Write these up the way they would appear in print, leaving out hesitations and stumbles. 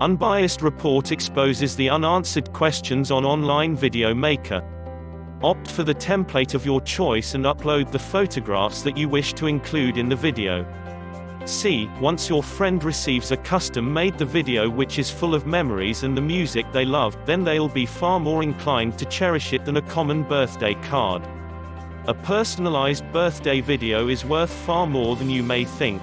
Unbiased report exposes the unanswered questions on online video maker. Opt for the template of your choice and upload the photographs that you wish to include in the video. C. Once your friend receives a custom-made video which is full of memories and the music they love, then they'll be far more inclined to cherish it than a common birthday card. A personalized birthday video is worth far more than you may think.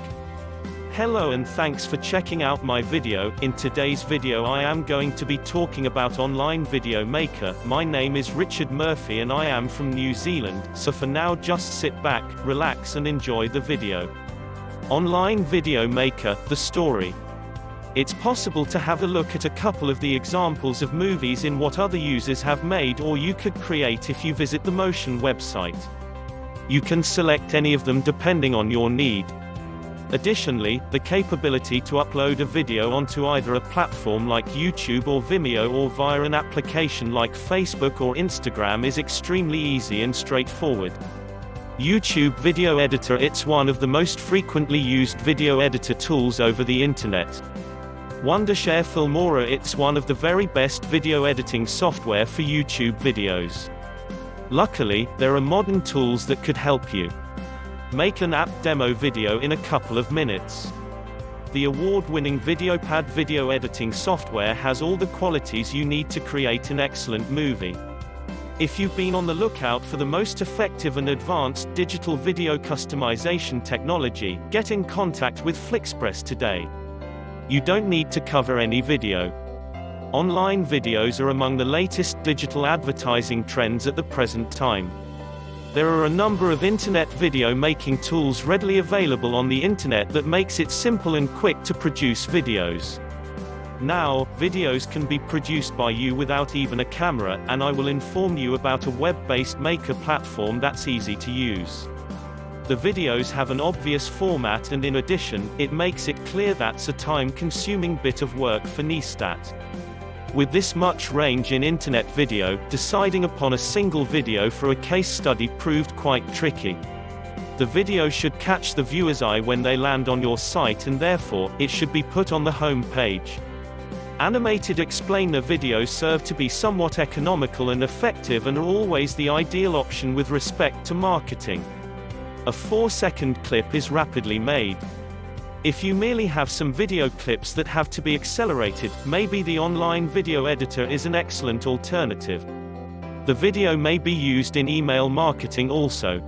Hello and thanks for checking out my video. In today's video I am going to be talking about online video maker. My name is Richard Murphy and I am from New Zealand, so for now just sit back, relax and enjoy the video. Online video maker, the story. It's possible to have a look at a couple of the examples of movies in what other users have made, or you could create if you visit the Motion website. You can select any of them depending on your need. Additionally, the capability to upload a video onto either a platform like YouTube or Vimeo or via an application like Facebook or Instagram is extremely easy and straightforward. YouTube Video Editor. It's one of the most frequently used video editor tools over the internet. Wondershare Filmora. It's one of the very best video editing software for YouTube videos. Luckily, there are modern tools that could help you make an app demo video in a couple of minutes. The award-winning VideoPad video editing software has all the qualities you need to create an excellent movie. If you've been on the lookout for the most effective and advanced digital video customization technology, get in contact with Flixpress today. You don't need to cover any video. Online videos are among the latest digital advertising trends at the present time. There are a number of internet video making tools readily available on the internet that makes it simple and quick to produce videos. Now, videos can be produced by you without even a camera, and I will inform you about a web-based maker platform that's easy to use. The videos have an obvious format, and in addition, it makes it clear that's a time-consuming bit of work for Nistat. With this much range in internet video, deciding upon a single video for a case study proved quite tricky. The video should catch the viewer's eye when they land on your site, and therefore, it should be put on the home page. Animated explainer videos serve to be somewhat economical and effective and are always the ideal option with respect to marketing. A 4-second clip is rapidly made. If you merely have some video clips that have to be accelerated, maybe the online video editor is an excellent alternative. The video may be used in email marketing also.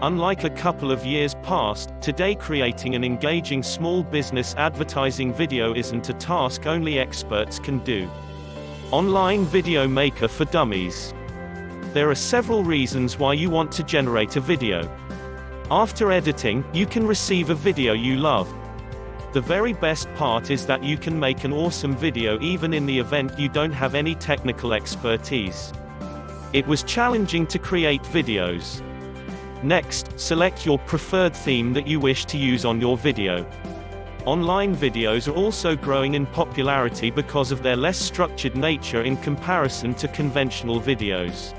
Unlike a couple of years past, today creating an engaging small business advertising video isn't a task only experts can do. Online video maker for dummies. There are several reasons why you want to generate a video. After editing, you can receive a video you love. The very best part is that you can make an awesome video even in the event you don't have any technical expertise. It was challenging to create videos. Next, select your preferred theme that you wish to use on your video. Online videos are also growing in popularity because of their less structured nature in comparison to conventional videos.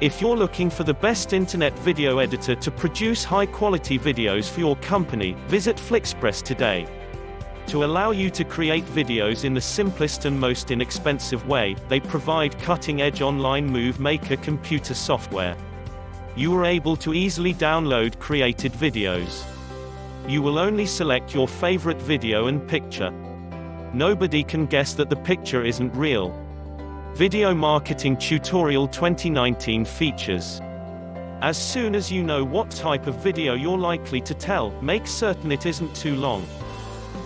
If you're looking for the best internet video editor to produce high-quality videos for your company, visit Flixpress today. To allow you to create videos in the simplest and most inexpensive way, they provide cutting-edge online movie maker computer software. You are able to easily download created videos. You will only select your favorite video and picture. Nobody can guess that the picture isn't real. Video Marketing Tutorial 2019 features. As soon as you know what type of video you're likely to tell, make certain it isn't too long.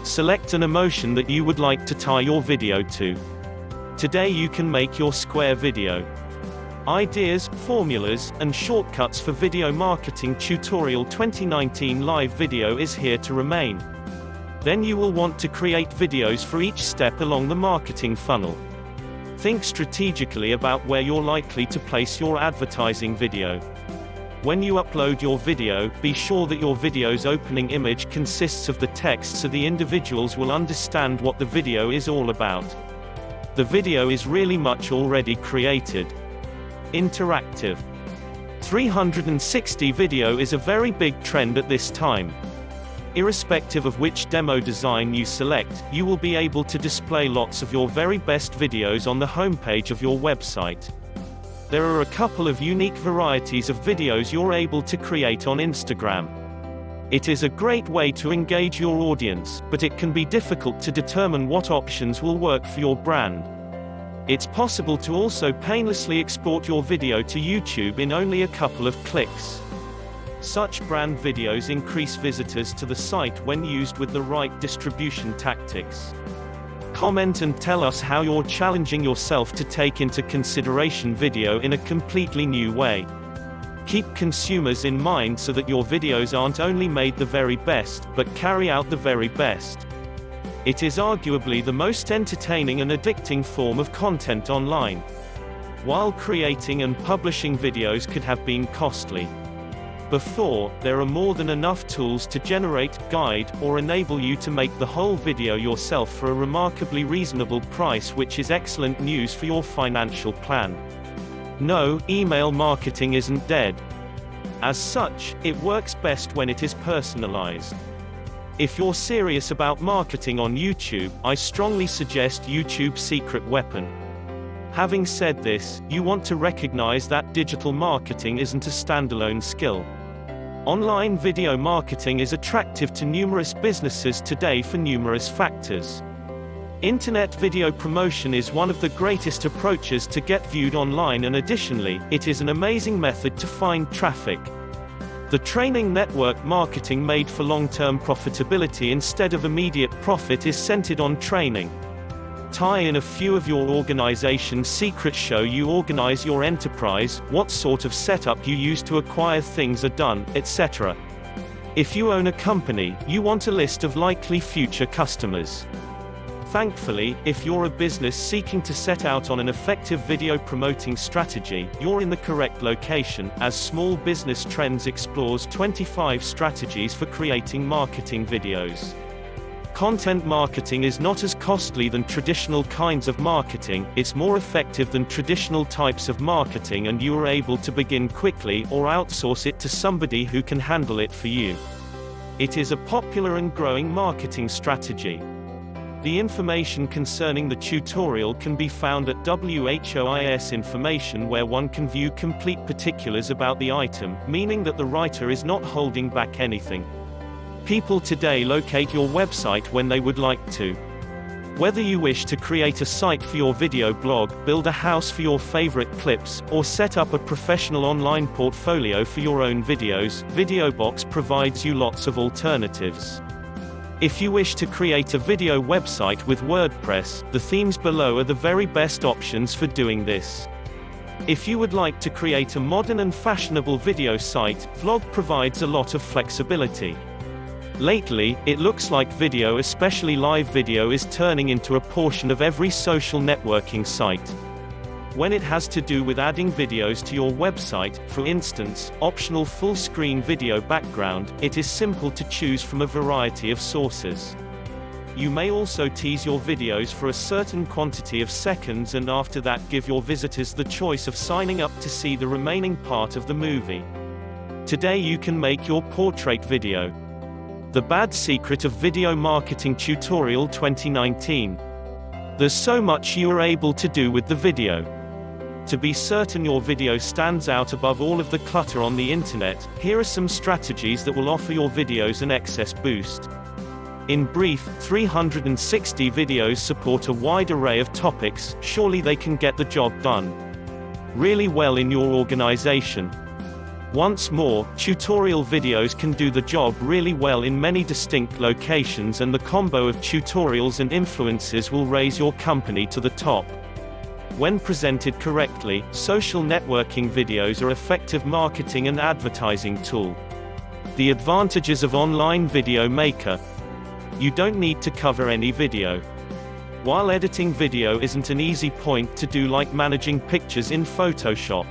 Select an emotion that you would like to tie your video to. Today you can make your square video. Ideas, formulas, and shortcuts for Video Marketing Tutorial 2019 live video is here to remain. Then you will want to create videos for each step along the marketing funnel. Think strategically about where you're likely to place your advertising video. When you upload your video, be sure that your video's opening image consists of the text so the individuals will understand what the video is all about. The video is really much already created. Interactive. 360 video is a very big trend at this time. Irrespective of which demo design you select, you will be able to display lots of your very best videos on the homepage of your website. There are a couple of unique varieties of videos you're able to create on Instagram. It is a great way to engage your audience, but it can be difficult to determine what options will work for your brand. It's possible to also painlessly export your video to YouTube in only a couple of clicks. Such brand videos increase visitors to the site when used with the right distribution tactics. Comment and tell us how you're challenging yourself to take into consideration video in a completely new way. Keep consumers in mind so that your videos aren't only made the very best, but carry out the very best. It is arguably the most entertaining and addicting form of content online. While creating and publishing videos could have been costly before, there are more than enough tools to generate, guide, or enable you to make the whole video yourself for a remarkably reasonable price, which is excellent news for your financial plan. No, email marketing isn't dead. As such, it works best when it is personalized. If you're serious about marketing on YouTube, I strongly suggest YouTube's secret weapon. Having said this, you want to recognize that digital marketing isn't a standalone skill. Online video marketing is attractive to numerous businesses today for numerous factors. Internet video promotion is one of the greatest approaches to get viewed online, and additionally, it is an amazing method to find traffic. The training network marketing made for long-term profitability instead of immediate profit is centered on training. Tie in a few of your organization's secrets, show you organize your enterprise, what sort of setup you use to acquire things are done, etc. If you own a company, you want a list of likely future customers. Thankfully, if you're a business seeking to set out on an effective video promoting strategy, you're in the correct location, as Small Business Trends explores 25 strategies for creating marketing videos. Content marketing is not as costly than traditional kinds of marketing, it's more effective than traditional types of marketing, and you are able to begin quickly or outsource it to somebody who can handle it for you. It is a popular and growing marketing strategy. The information concerning the tutorial can be found at WHOIS information, where one can view complete particulars about the item, meaning that the writer is not holding back anything. People today locate your website when they would like to. Whether you wish to create a site for your video blog, build a house for your favorite clips, or set up a professional online portfolio for your own videos, VideoBox provides you lots of alternatives. If you wish to create a video website with WordPress, the themes below are the very best options for doing this. If you would like to create a modern and fashionable video site, Vlog provides a lot of flexibility. Lately, it looks like video, especially live video, is turning into a portion of every social networking site. When it has to do with adding videos to your website, for instance, optional full-screen video background, it is simple to choose from a variety of sources. You may also tease your videos for a certain quantity of seconds, and after that give your visitors the choice of signing up to see the remaining part of the movie. Today you can make your portrait video. The Bad Secret of Video Marketing Tutorial 2019. There's so much you are able to do with the video. To be certain your video stands out above all of the clutter on the internet, here are some strategies that will offer your videos an excess boost. In brief, 360 videos support a wide array of topics, surely they can get the job done really well in your organization. Once more, tutorial videos can do the job really well in many distinct locations, and the combo of tutorials and influencers will raise your company to the top. When presented correctly, social networking videos are effective marketing and advertising tool. The advantages of online video maker. You don't need to cover any video. While editing video isn't an easy point to do like managing pictures in Photoshop.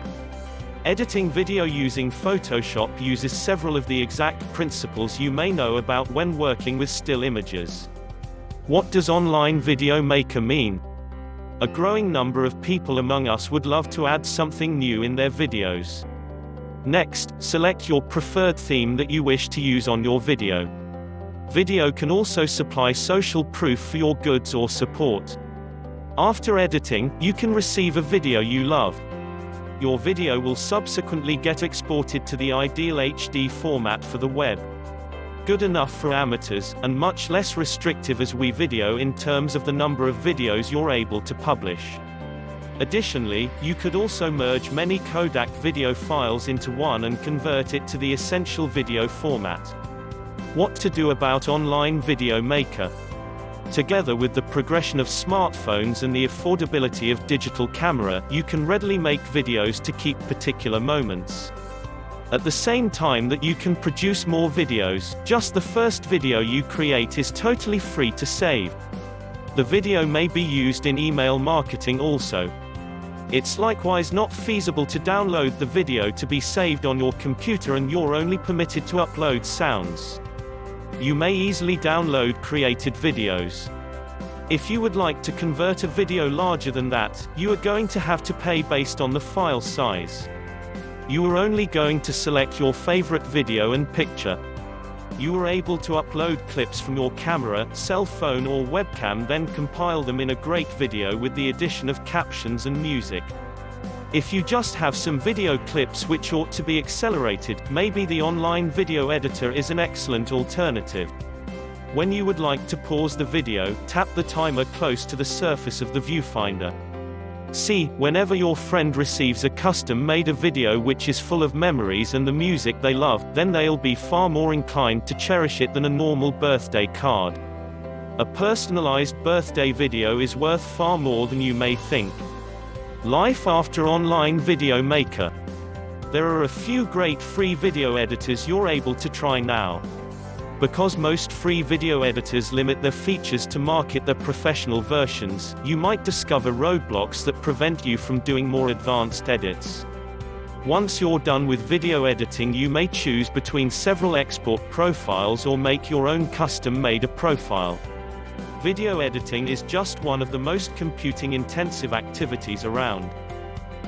Editing video using Photoshop uses several of the exact principles you may know about when working with still images. What does online video maker mean? A growing number of people among us would love to add something new in their videos. Next, select your preferred theme that you wish to use on your video. Video can also supply social proof for your goods or support. After editing, you can receive a video you love. Your video will subsequently get exported to the ideal HD format for the web. Good enough for amateurs, and much less restrictive as video in terms of the number of videos you're able to publish. Additionally, you could also merge many Kodak video files into one and convert it to the essential video format. What to do about Online Video Maker? Together with the progression of smartphones and the affordability of digital camera, you can readily make videos to keep particular moments. At the same time that you can produce more videos, just the first video you create is totally free to save. The video may be used in email marketing also. It's likewise not feasible to download the video to be saved on your computer, and you're only permitted to upload sounds. You may easily download created videos. If you would like to convert a video larger than that, you are going to have to pay based on the file size. You are only going to select your favorite video and picture. You are able to upload clips from your camera, cell phone or webcam, then compile them in a great video with the addition of captions and music. If you just have some video clips which ought to be accelerated, maybe the online video editor is an excellent alternative. When you would like to pause the video, tap the timer close to the surface of the viewfinder. See, whenever your friend receives a custom-made video which is full of memories and the music they love, then they'll be far more inclined to cherish it than a normal birthday card. A personalized birthday video is worth far more than you may think. Life after Online Video Maker. There are a few great free video editors you're able to try now. Because most free video editors limit their features to market their professional versions, you might discover roadblocks that prevent you from doing more advanced edits. Once you're done with video editing, you may choose between several export profiles or make your own custom-made profile. Video editing is just one of the most computing-intensive activities around.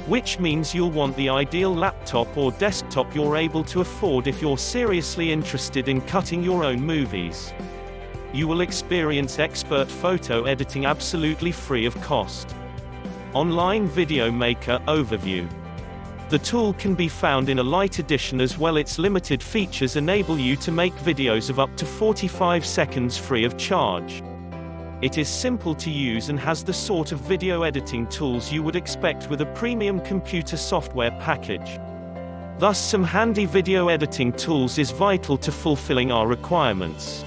Which means you'll want the ideal laptop or desktop you're able to afford if you're seriously interested in cutting your own movies. You will experience expert photo editing absolutely free of cost. Online Video Maker Overview. The tool can be found in a light edition as well. Its limited features enable you to make videos of up to 45 seconds free of charge. It is simple to use and has the sort of video editing tools you would expect with a premium computer software package. Thus, some handy video editing tools is vital to fulfilling our requirements.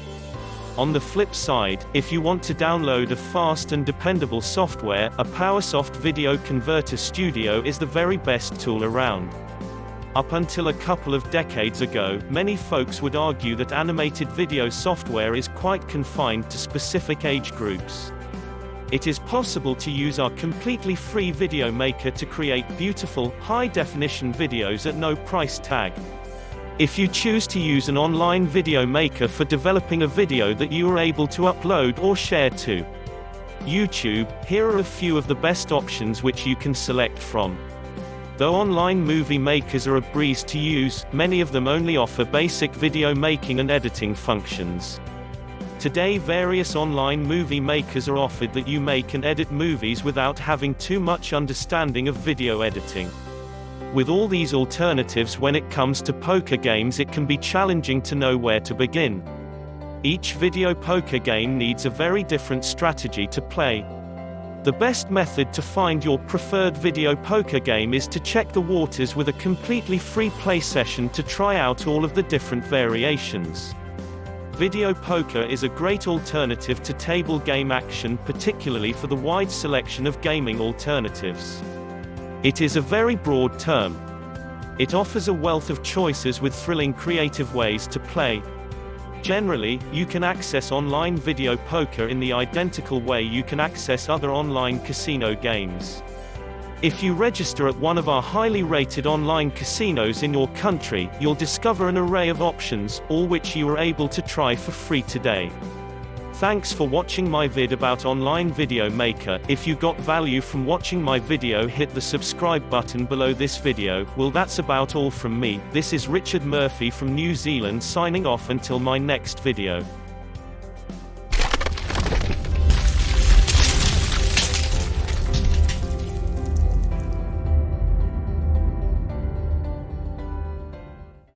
On the flip side, if you want to download a fast and dependable software, a PowerSoft Video Converter Studio is the very best tool around. Up until a couple of decades ago, many folks would argue that animated video software is quite confined to specific age groups. It is possible to use our completely free Video Maker to create beautiful, high-definition videos at no price tag. If you choose to use an online video maker for developing a video that you are able to upload or share to YouTube, here are a few of the best options which you can select from. Though online movie makers are a breeze to use, many of them only offer basic video making and editing functions. Today, various online movie makers are offered that you make and edit movies without having too much understanding of video editing. With all these alternatives, when it comes to poker games, it can be challenging to know where to begin. Each video poker game needs a very different strategy to play. The best method to find your preferred video poker game is to check the waters with a completely free play session to try out all of the different variations. Video poker is a great alternative to table game action, particularly for the wide selection of gaming alternatives. It is a very broad term. It offers a wealth of choices with thrilling creative ways to play. Generally, you can access online video poker in the identical way you can access other online casino games. If you register at one of our highly rated online casinos in your country, you'll discover an array of options, all which you are able to try for free today. Thanks for watching my vid about Online Video Maker. If you got value from watching my video, hit the subscribe button below this video. Well, that's about all from me. This is Richard Murphy from New Zealand signing off until my next video.